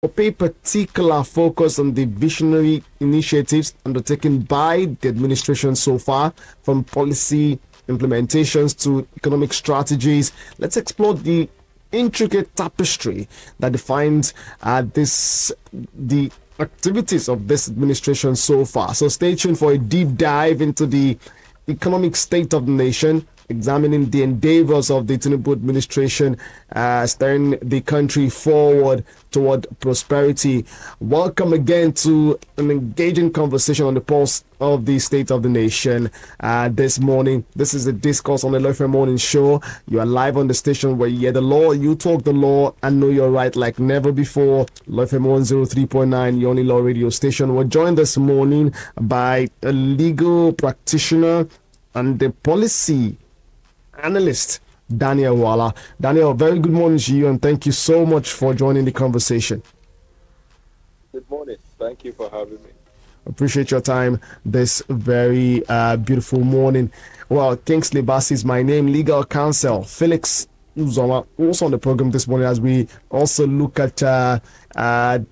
will pay particular focus on the visionary initiatives undertaken by the administration so far, from policy implementations to economic strategies. Let's explore the intricate tapestry that defines the activities of this administration so far. So stay tuned for a deep dive into the economic state of the nation, examining the endeavors of the Tinubu administration, steering the country forward toward prosperity. Welcome again to an engaging conversation on the pulse of the state of the nation this morning. This is a discourse on the Law FM Morning Show. You are live on the station where you hear the law, you talk the law, and know your right like never before. Law FM 103.9, your only law radio station. We're joined this morning by a legal practitioner and the policy analyst, Daniel Wala. Daniel, very good morning to you, and thank you so much for joining the conversation. Good morning. Thank you for having me. Appreciate your time this very beautiful morning. Well, Kingsley Bassey is my name, legal counsel. Felix Uzoma also on the program this morning as we also look at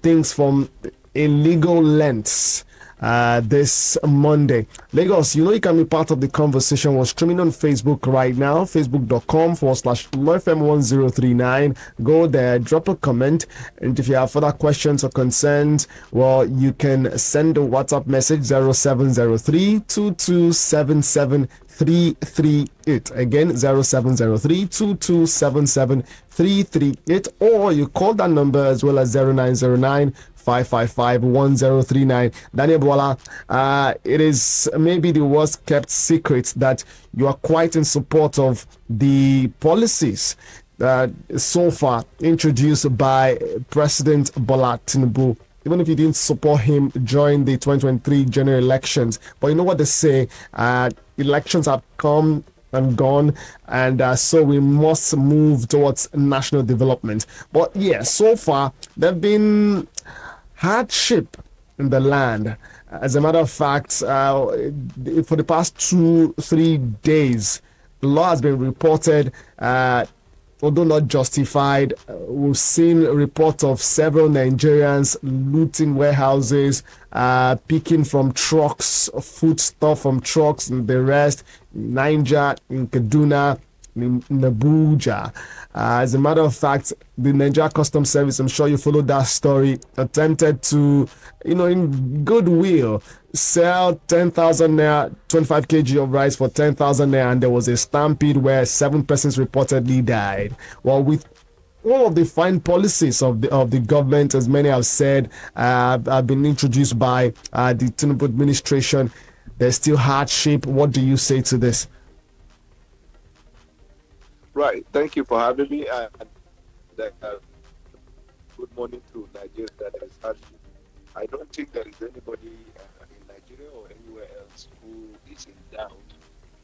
things from a legal lens. This Monday. Lagos, you can be part of the conversation. We're streaming on Facebook right now, facebook.com/LawFM1039. Go there, drop a comment, and if you have further questions or concerns, well, you can send a WhatsApp message 0703-2277-338. Again, 0703-2277-338, or you call that number as well as 0909-555-1039. Daniel Bwala, it is maybe the worst kept secret that you are quite in support of the policies so far introduced by President Bola Tinubu, even if you didn't support him during the 2023 general elections. But you know what they say, elections have come and gone, and so we must move towards national development. But yeah, so far there have been hardship in the land. As a matter of fact, for the past 2-3 days, the law has been reported, although not justified. We've seen reports of several Nigerians looting warehouses, picking from trucks, foodstuff from trucks, and the rest in Niger, in Kaduna, in Abuja. As a matter of fact, the Nigeria Customs Service, I'm sure you followed that story, attempted to, in goodwill, sell 10,000 naira, 25 kg of rice for 10,000 naira, and there was a stampede where 7 persons reportedly died. Well, with all of the fine policies of the government, as many have said, have been introduced by the Tinubu administration, there's still hardship. What do you say to this? Right. Thank you for having me. Good morning to Nigeria. That is hardship. I don't think there is anybody in Nigeria or anywhere else who is in doubt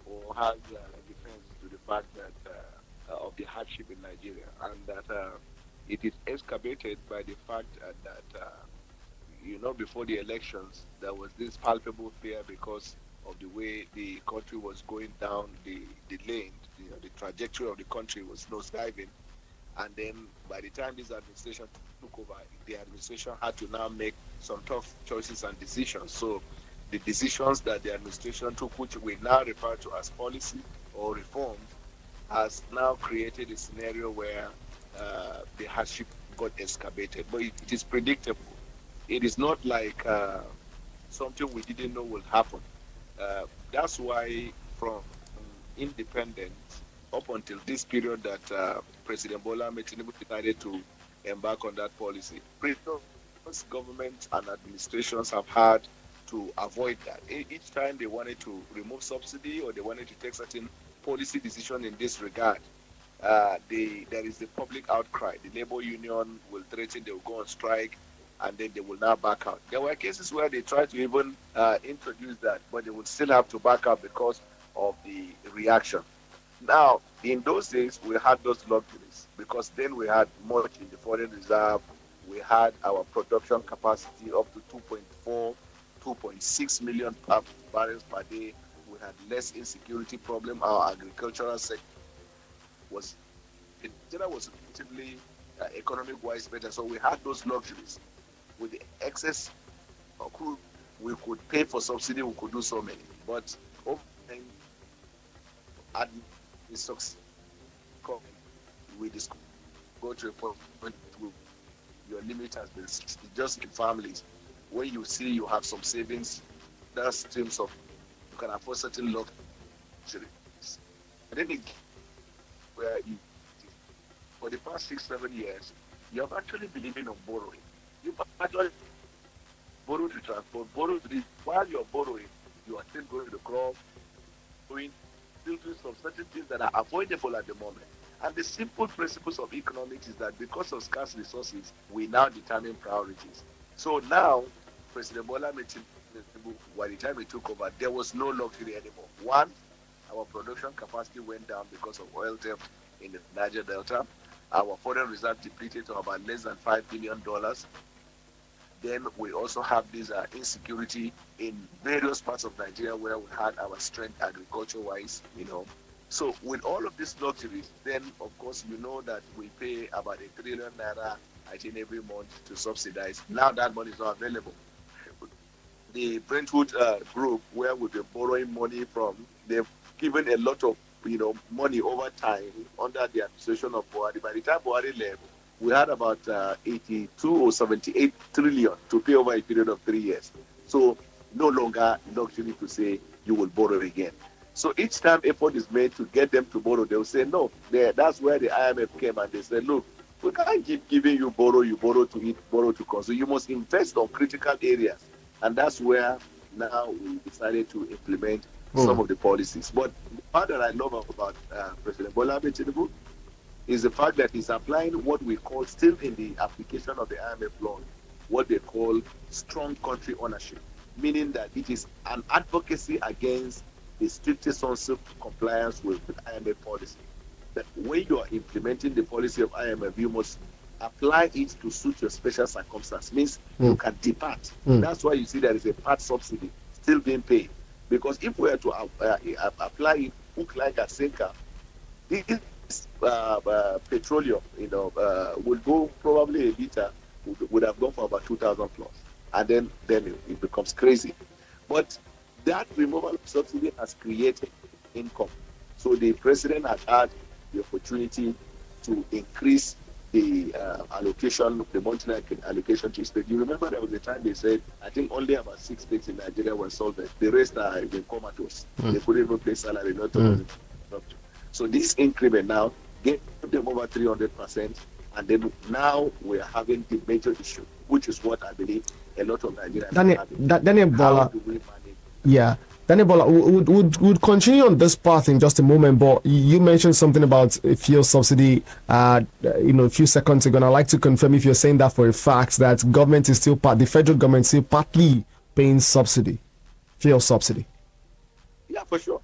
or has defense to the fact that of the hardship in Nigeria, and that it is excavated by the fact that before the elections there was this palpable fear because of the way the country was going down the lane. The trajectory of the country was nosediving, and then by the time this administration took over, the administration had to now make some tough choices and decisions. So the decisions that the administration took, which we now refer to as policy or reform, has now created a scenario where the hardship got excavated. But it is predictable. It is not like something we didn't know will happen. That's why from independence up until this period that President Bola Tinubu decided to embark on that policy, previous governments and administrations have had to avoid that. Each time they wanted to remove subsidy or they wanted to take certain policy decision in this regard, there is the public outcry. The labor union will threaten they will go on strike, and then they will now back out. There were cases where they tried to even introduce that, but they would still have to back out because of the reaction. Now, in those days, we had those luxuries because then we had much in the foreign reserve. We had our production capacity up to 2.4, 2.6 million barrels per day. We had less insecurity problem. Our agricultural sector was relatively economic-wise better. So we had those luxuries. With the excess accrued, we could pay for subsidy, we could do so many. But over time, at the success, we go to a point where your limit has been just in families. When you see you have some savings, that's streams of you can afford certain luxuries. And then where you, for the past 6-7 years, you have actually believing on borrowing. You actually borrow to transport, borrow to this. While you're borrowing, you are still going to the crop, doing, still doing some certain things that are avoidable at the moment. And the simple principles of economics is that because of scarce resources, we now determine priorities. So now, President Bola Tinubu, by the time he took over, there was no luxury anymore. One, our production capacity went down because of oil theft in the Niger Delta. Our foreign reserve depleted to about less than $5 billion. Then we also have this insecurity in various parts of Nigeria where we had our strength agriculture-wise, So with all of these luxuries, then of course you know that we pay about ₦1 trillion, I think, every month to subsidize. Now that money is not available. The Brentwood group, where we've been borrowing money from, they've given a lot of money over time under the administration of Buhari. By the time Buhari left, we had about 82 or 78 trillion to pay over a period of 3 years. So no longer luxury to say you will borrow again. So each time effort is made to get them to borrow, they'll say no. That's where the IMF came and they said, look, we can't keep giving you borrow to eat, borrow to consume. You must invest on critical areas. And that's where now we decided to implement some of the policies. But the part that I love about President Bola Tinubu is the fact that he's applying what we call, still in the application of the IMF loan, what they call strong country ownership, meaning that it is an advocacy against the strictest compliance with IMF policy. That when you are implementing the policy of IMF, you must apply it to suit your special circumstance, means you can depart. That's why you see there is a part subsidy still being paid. Because if we were to apply it hook, line, and sinker, this petroleum, would go probably a liter would have gone for about 2,000 plus, and then it becomes crazy. But that removal of subsidy has created income. So the president has had the opportunity to increase the allocation, the monthly allocation to states. You remember there was a time they said, I think only about 6 states in Nigeria were solvent. The rest are in comatose. They couldn't even pay salary, not to. So this increment now get them over 300%, and then now we are having the major issue, which is what I believe a lot of Nigerians are having. Daniel Bola, how do we manage? Yeah. Daniel Bola, would continue on this path in just a moment, but you mentioned something about a fuel subsidy, a few seconds ago, and I'd like to confirm if you're saying that for a fact, that government is still the federal government is still partly paying subsidy, fuel subsidy. Yeah, for sure.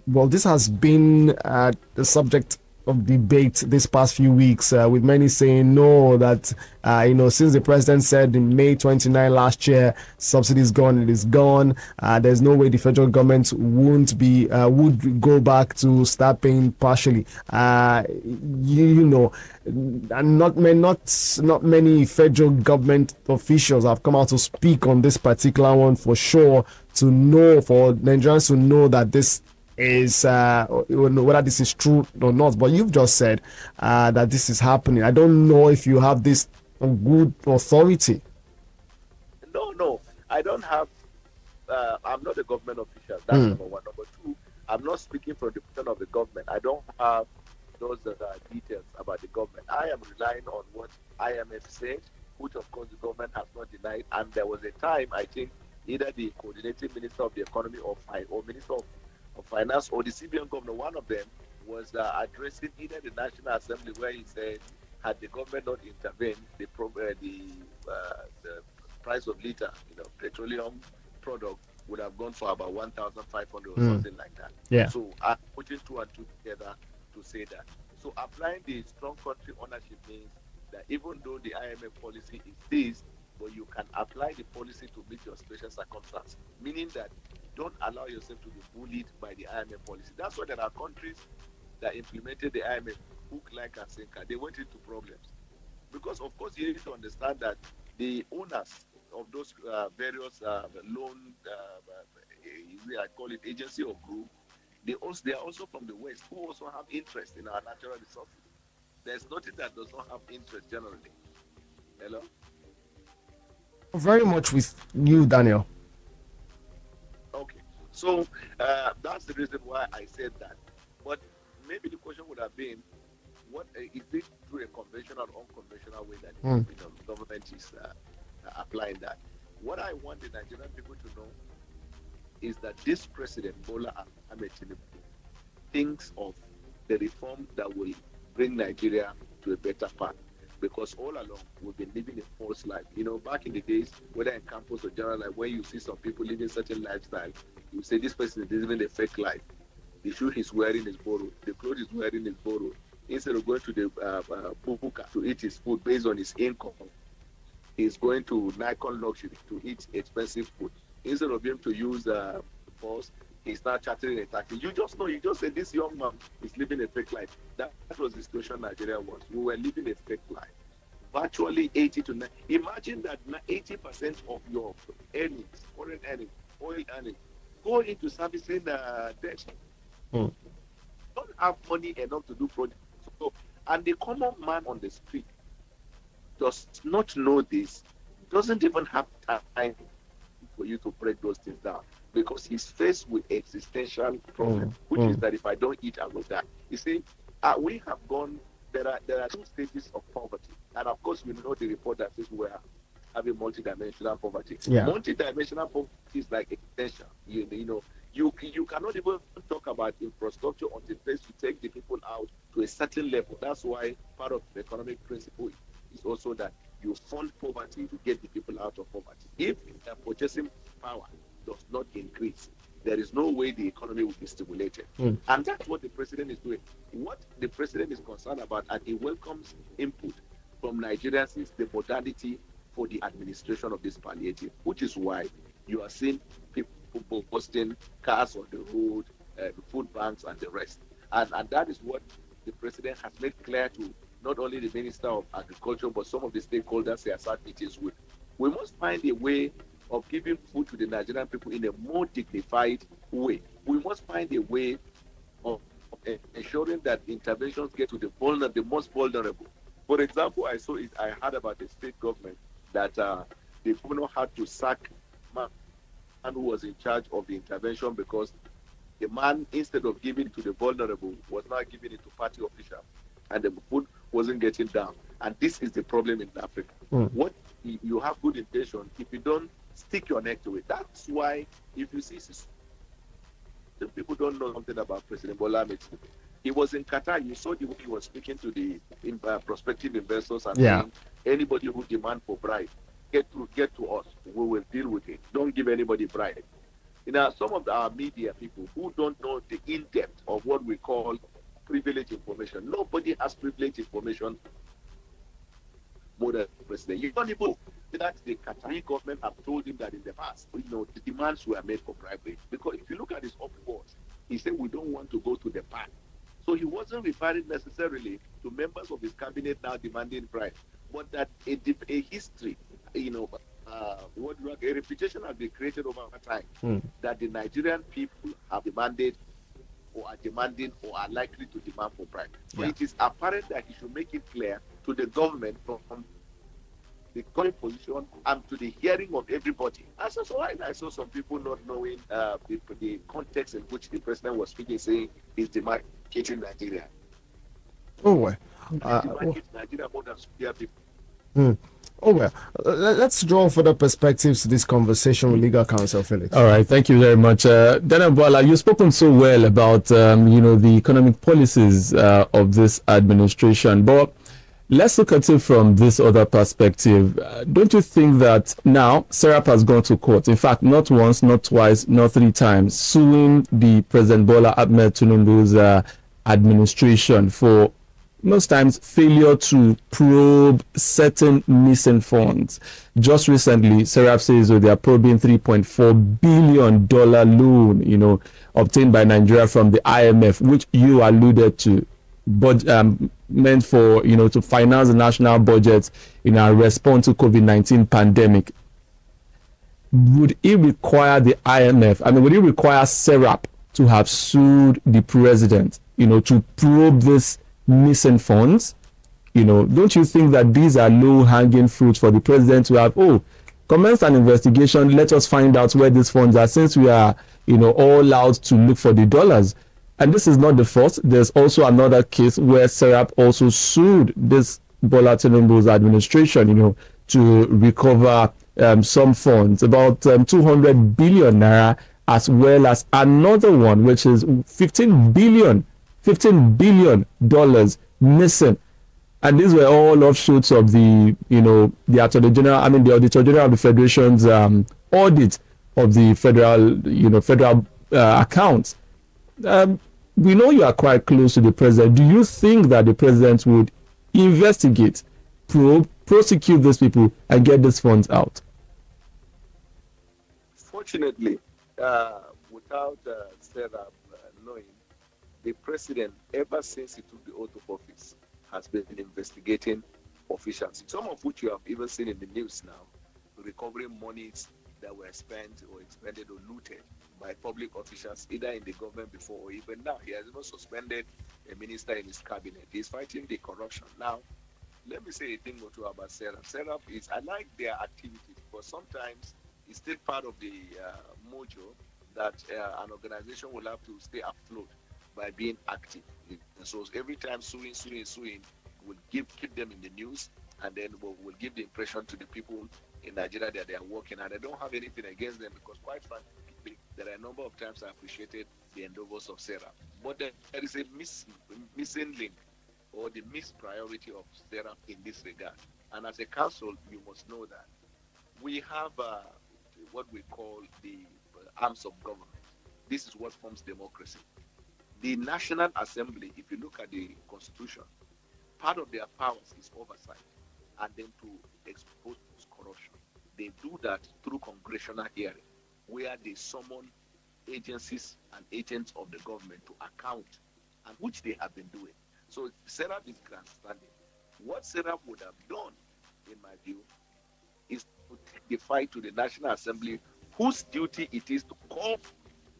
Well, this has been the subject of debate this past few weeks, with many saying no, that since the president said in May 29 last year, subsidy is gone, it is gone. There's no way the federal government would go back to start paying partially. And not many federal government officials have come out to speak on this particular one for sure, for Nigerians to know that this is whether this is true or not. But you've just said that this is happening. I don't know if you have this good authority. No, I don't have. I'm not a government official. That's number one. Number two, I'm not speaking from the position of the government. I don't have those details about the government. I am relying on what IMF said, which of course the government has not denied. And there was a time, I think, either the coordinating minister of the economy or minister of Finance or the CBN governor, one of them was addressing either the National Assembly, where he said, had the government not intervened, the price of liter, petroleum product would have gone for about 1,500 or something like that. Yeah. So I'm putting two and two together to say that. So applying the strong country ownership means that even though the IMF policy is this, but you can apply the policy to meet your special circumstance, meaning that don't allow yourself to be bullied by the IMF policy. That's why there are countries that implemented the IMF hook, line, and sinker, they went into problems. Because, of course, you need to understand that the owners of those various loan, I call it agency or group, they are also from the West, who also have interest in our natural resources. There's nothing that does not have interest generally. Hello? Very much with you, Daniel. Okay. So that's the reason why I said that. But maybe the question would have been, what is it through a conventional or unconventional way that the government is applying that? What I want the Nigerian people to know is that this president, Bola Ahmed Tinubu, thinks of the reform that will bring Nigeria to a better path. Because all along, we've been living a false life. You know, back in the days, whether in campus or general life, when you see some people living certain lifestyle, you say this person is living a fake life. The shoe he's wearing is borrowed. The clothes he's wearing is borrowed. Instead of going to the buka to eat his food based on his income, he's going to Nikon Luxury to eat expensive food. Instead of him to use force, he's not chartering a taxi. You just say this young man is living a fake life. That was the situation Nigeria was. We were living a fake life. Virtually 80 to 90. Imagine that 80% of your earnings, foreign earnings, oil earnings, go into servicing debt. Don't have money enough to do projects. So, and the common man on the street does not know this, doesn't even have time for you to break those things down, because he's faced with existential problem, which is that if I don't eat, I will die. You see, we have gone, there are two stages of poverty. And of course, we know the report that says we are having multidimensional poverty. Yeah. Multidimensional poverty is like extension. You cannot even talk about infrastructure until first you take the people out to a certain level. That's why part of the economic principle is also that you fund poverty to get the people out of poverty. If their purchasing power does not increase, there is no way the economy will be stimulated. And that's what the president is doing. What the president is concerned about, and he welcomes input from Nigerians, is the modality for the administration of this palliative, which is why you are seeing people posting cars on the road, food banks, and the rest. And that is what the president has made clear to not only the Minister of Agriculture, but some of the stakeholders he has had meetings with. We must find a way of giving food to the Nigerian people in a more dignified way. We must find a way of ensuring that interventions get to the most vulnerable. For example, I heard about the state government that the governor had to sack man who was in charge of the intervention because the man, instead of giving it to the vulnerable, was not giving it to party officials, and the food wasn't getting down. And this is the problem in Africa. What you have good intention, if you don't stick your neck to it. That's why if you see the people don't know something about President Bola Ahmed Tinubu. He was in Qatar. You saw the way he was speaking to the prospective investors and saying, anybody who demand for bribe, get to us. We will deal with it. Don't give anybody bribe. Some of our media people who don't know the in-depth of what we call privileged information. Nobody has privileged information more than the president. You don't even that the Qatari government have told him that in the past, the demands were made for bribery. Because if you look at his reports, he said we don't want to go to the pan. So he wasn't referring necessarily to members of his cabinet now demanding bribe, but that a history, a reputation has been created over time that the Nigerian people have demanded or are demanding or are likely to demand for bribe. So it is apparent that he should make it clear to the government from the current position and to the hearing of everybody. I saw some people not knowing the context in which the president was speaking, saying he's demarcating Nigeria. Nigeria more than people. Let's draw further perspectives to this conversation with Legal Counsel Felix. All right, thank you very much. Daniel Bwala, you've spoken so well about the economic policies of this administration, but let's look at it from this other perspective. Don't you think that now Serap has gone to court, in fact, not once, not twice, not three times, suing the President Bola Ahmed Tinubu's administration for most times failure to probe certain missing funds? Just recently, Serap says they are probing $3.4 billion loan, obtained by Nigeria from the IMF, which you alluded to. meant for, you know, to finance the national budget in our response to COVID-19 pandemic, would it require the IMF? I mean, would it require SERAP to have sued the president, you know, to probe this missing funds? You know, don't you think that these are low-hanging fruits for the president to have? Oh, commence an investigation. Let us find out where these funds are, since we are, you know, all out to look for the dollars. And this is not the first. There's also another case where SERAP also sued this Bola Tinubu's administration, you know, to recover some funds, about 200 billion naira, as well as another one, which is $15 billion missing. And these were all offshoots of the, you know, the Attorney General, I mean, the Auditor General of the Federation's audit of the federal accounts. We know you are quite close to the president. Do you think that the president would investigate, probe, prosecute these people and get these funds out? Fortunately, without SERAP knowing, the president, ever since he took the oath of office, has been investigating officials, some of which you have even seen in the news now, recovering monies that were spent or expended or looted by public officials, either in the government before or even now. He has even suspended a minister in his cabinet. He's fighting the corruption. Now, let me say a thing or two about SERAP. SERAP is, I like their activities, but sometimes it's still part of the mojo that an organization will have to stay afloat by being active. And so every time suing will keep them in the news, and then will give the impression to the people in Nigeria that they are working. And I don't have anything against them, because quite frankly, there are a number of times I appreciated the endeavors of SERAP. But there is a missing link, or the missed priority of SERAP in this regard. And as a council, you must know that we have what we call the arms of government. This is what forms democracy. The National Assembly, if you look at the Constitution, part of their powers is oversight, and then to expose corruption. They do that through congressional hearing, where they summon agencies and agents of the government to account, and which they have been doing. So SERAP is grandstanding. What SERAP would have done, in my view, is to take the fight to the National Assembly, whose duty it is to call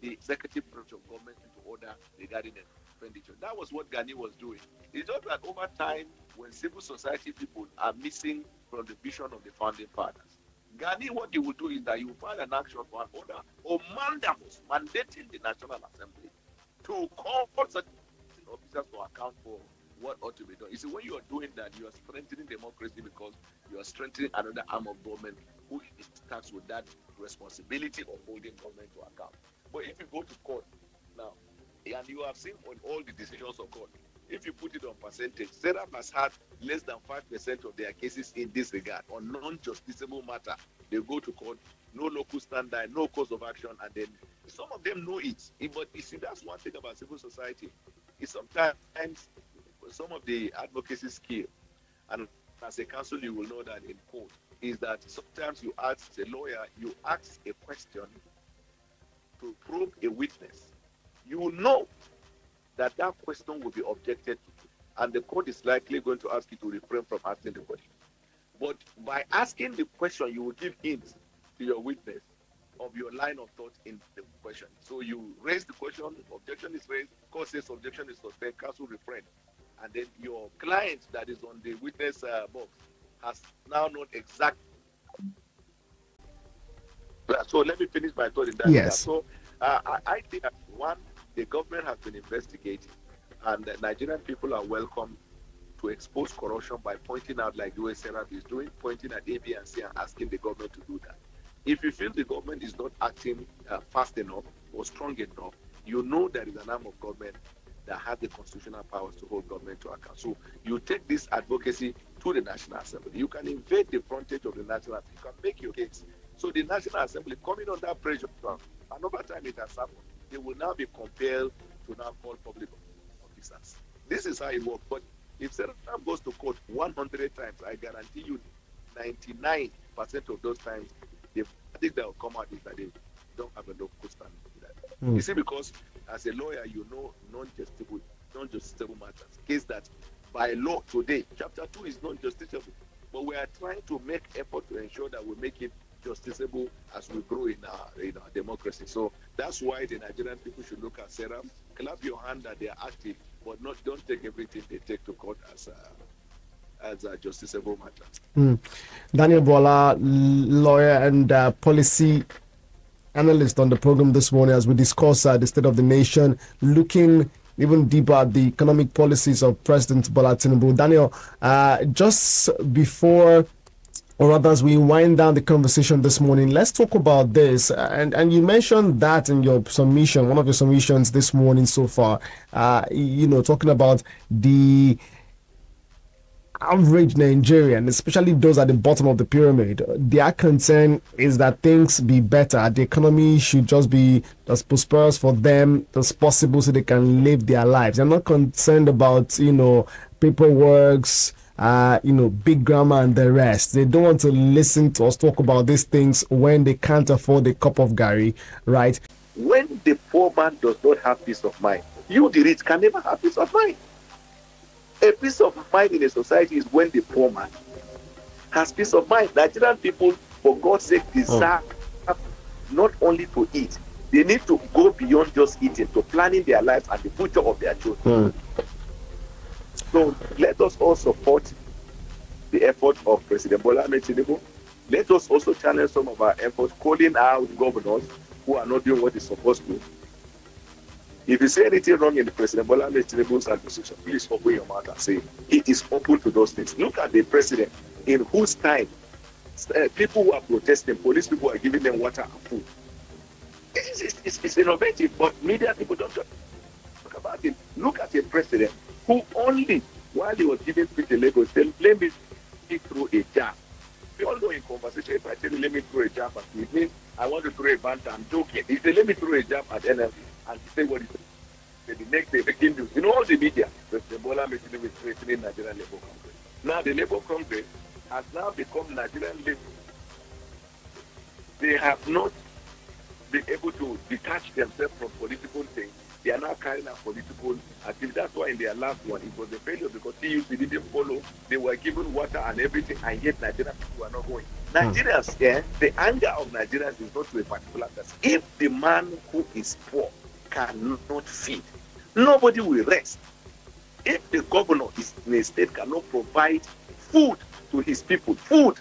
the executive branch of government into order regarding expenditure. That was what Gani was doing. It's just that over time, when civil society people are missing from the vision of the founding fathers, Gani, what he will do is that he will file an action for an order or mandamus mandating the National Assembly to call such officers to account for what ought to be done. You see, when you are doing that, you are strengthening democracy, because you are strengthening another arm of government who is tasked with that responsibility of holding government to account. But if you go to court now, and you have seen on all the decisions of court, if you put it on percentage, SERAP has had less than 5% of their cases in this regard on non-justiciable matter. They go to court, no local standard, no course of action, and then some of them know it. But you see, that's one thing about civil society. It's sometimes some of the advocacy skill, and as a counsel you will know that in court, is that sometimes you ask a lawyer, you ask a question to probe a witness. You will know that that question will be objected to, and the court is likely going to ask you to refrain from asking the question. But by asking the question, you will give hints to your witness of your line of thought in the question. So you raise the question, objection is raised, court says objection is sustained, counsel refrain. And then your client that is on the witness box has now known exactly. So let me finish my thought in that. Yes. So I think that one, the government has been investigating, and the Nigerian people are welcome to expose corruption by pointing out, like the way SERAP is doing, pointing at A, B, and C and asking the government to do that. If you feel the government is not acting fast enough or strong enough, you know there is an arm of government that has the constitutional powers to hold government to account. So you take this advocacy to the National Assembly. You can invade the frontage of the National Assembly. You can make your case. So the National Assembly, coming under pressure, and over time it has happened, they will now be compelled to now call public officers. This is how it works. But if SERAP goes to court 100 times, I guarantee you 99% of those times, the verdict that will come out is that they don't have a local standard. You see, because as a lawyer, you know non-justiciable non-justiciable matters. Case that by law today, chapter 2 is non-justiciable. But we are trying to make effort to ensure that we make it justiciable as we grow in our democracy. So that's why the Nigerian people should look at Seraph, clap your hand that they are active, but don't take everything they take to court as a justiciable matter. Daniel Bwala, lawyer and policy analyst on the program this morning as we discuss the state of the nation, looking even deeper at the economic policies of President Bola Tinubu. Daniel, just before, or rather as we wind down the conversation this morning, let's talk about this. And you mentioned that in your submission, one of your submissions this morning so far, talking about the average Nigerian, especially those at the bottom of the pyramid. Their concern is that things be better. The economy should just be as prosperous for them as possible so they can live their lives. They're not concerned about, paperworks, big grammar and the rest. They don't want to listen to us talk about these things when they can't afford a cup of gari, right? When the poor man does not have peace of mind, you, the rich, can never have peace of mind. A peace of mind in a society is when the poor man has peace of mind. Nigerian people, for God's sake, deserve not only to eat, they need to go beyond just eating to planning their lives and the future of their children. So let us all support the effort of President Bola Tinubu. Let us also channel some of our efforts, calling out governors who are not doing what they're supposed to. If you say anything wrong in the President Bola Tinubu's administration, please open your mouth and say he is open to those things. Look at the president in whose time people who are protesting, police people are giving them water and food. It's innovative, but media people don't talk about it. Look at a president who only, while he was giving speech in Lagos, said, let me throw a jab. We all know in conversation, if I tell you, let me throw a jab at you, it means I want to throw a banter, I'm joking. He said, let me throw a jab at NLC. And say what he said. The next day, breaking news. All the media, President Bola Tinubu is threatening Nigerian Labour Congress. Now, the Labour Congress has now become Nigerian Labour. They have not been able to detach themselves from political things. They are now carrying out political activity. That's why in their last one, it was a failure because TUC didn't follow. They were given water and everything, and yet Nigerian people are not going. Nigerians, the anger of Nigerians is not to a particular person. If the man who is poor cannot feed, nobody will rest. If the governor in a state cannot provide food to his people, food,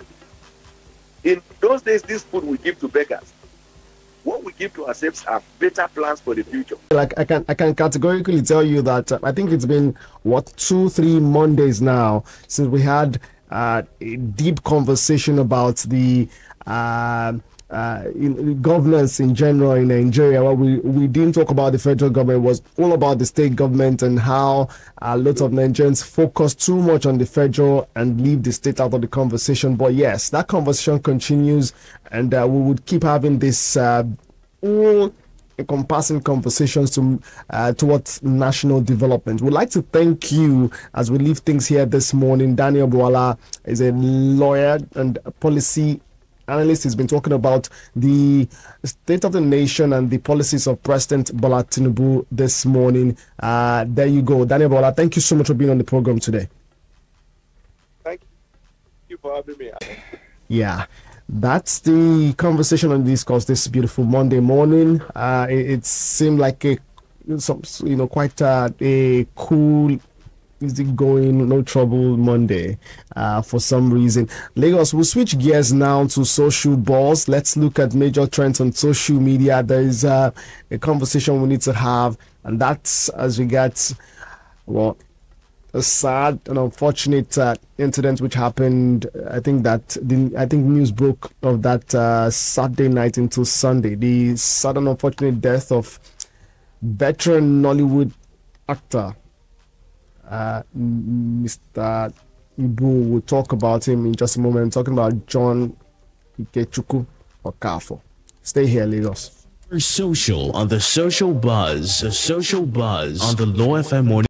in those days, this food we give to beggars. What we give to ourselves are better plans for the future. Like I can categorically tell you that I think it's been 2-3 Mondays now since we had a deep conversation about the governance in general in Nigeria. Well, we didn't talk about the federal government. It was all about the state government and how lots of Nigerians focus too much on the federal and leave the state out of the conversation. But yes, that conversation continues, and we would keep having this all encompassing conversations towards national development. We'd like to thank you as we leave things here this morning. Daniel Bwala is a lawyer and a policy analyst. Has been talking about the state of the nation and the policies of President Bola Tinubu this morning. There you go, Daniel Bwala. Thank you so much for being on the program today. Thank you for having me. Yeah, that's the conversation on discourse this beautiful Monday morning. It seemed like quite a cool, easygoing, no trouble Monday for some reason. Lagos, we'll switch gears now to social buzz. Let's look at major trends on social media. There is a conversation we need to have, and that's as regards, a sad and unfortunate incident which happened. I think news broke of that Saturday night into Sunday. The sudden unfortunate death of veteran Nollywood actor Mr. Ibu. We'll talk about him in just a moment. I'm talking about John Ikechukwu Okafor. Stay here, Lagos. Social on the Social Buzz. The Social Buzz on the Law FM Morning.